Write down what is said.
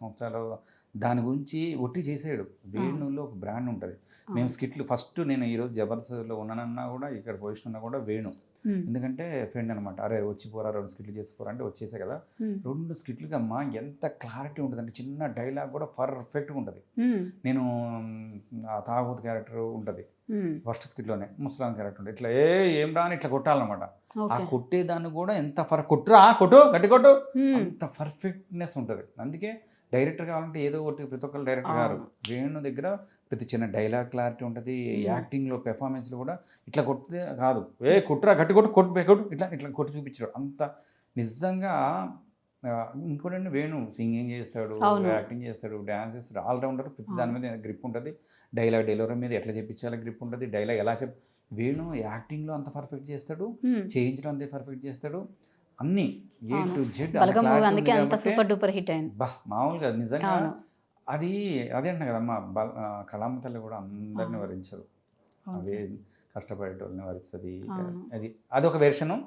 సంవత్సరాలు దాని గురించి ఒట్టి చేసాడు. వేణులో ఒక బ్రాండ్ ఉంటుంది. మేము స్కిట్లు ఫస్ట్ నేను ఈరోజు జబర్దస్త్లో ఉన్నానన్నా కూడా ఇక్కడ పొజిషన్ ఉన్నా కూడా వేణు, ఎందుకంటే ఫ్రెండ్ అనమాట. అరే వచ్చిపోరా 2 స్కిట్లు చేసుకోరా అంటే వచ్చేసా కదా. 2 స్కిట్లకి అమ్మ ఎంత క్లారిటీ ఉంటుంది అంటే చిన్న డైలాగ్ కూడా పర్ఫెక్ట్గా ఉంటుంది. నేను ఆ తాగుతు క్యారెక్టర్ ఉంటుంది ఫస్ట్ స్కిట్లోనే, ముసలాం క్యారెక్టర్ ఉంటుంది. ఇట్లా ఏం రాని ఇట్లా కొట్టాలన్నమాట. ఆ కొట్టేదాన్ని కూడా ఎంత కొట్టురా కొట్టు గట్టి కొట్టు అంత పర్ఫెక్ట్నెస్ ఉంటుంది. అందుకే డైరెక్టర్ కావాలంటే ఏదో ఒకటి ప్రతి ఒక్కరు డైరెక్టర్ గారు. వేణు దగ్గర ప్రతి చిన్న డైలాగ్ క్లారిటీ ఉంటుంది. యాక్టింగ్లో పెర్ఫార్మెన్స్లో కూడా ఇట్లా కొట్టితే కాదు, కొట్టురా గట్టి కొట్టు కొట్టు ఇట్లా ఇట్లా కొట్టి చూపించాడు అంత నిజంగా. ఇంకోటండి వేణు సింగింగ్ చేస్తాడు, యాక్టింగ్ చేస్తాడు, డ్యాన్స్ చేస్తాడు, ఆల్రౌండర్. ప్రతి దాని మీద గ్రిప్ ఉంటుంది. డైలాగ్ డెలివరీ మీద ఎట్లా చెప్పించాలో గ్రిప్ ఉంటుంది. డైలాగ్ ఎలా వేణు యాక్టింగ్లో అంత పర్ఫెక్ట్ చేస్తాడు, చేయించడం అంతే పర్ఫెక్ట్ చేస్తాడు. అన్ని A to Z మామూలుగా నిజంగా. అది అదే అంట కదమ్మా, కళామ తల్లి కూడా అందరిని వరించదు, అదే కష్టపడేటోళ్ళని వరిస్తుంది. అది అదొక వెర్షను.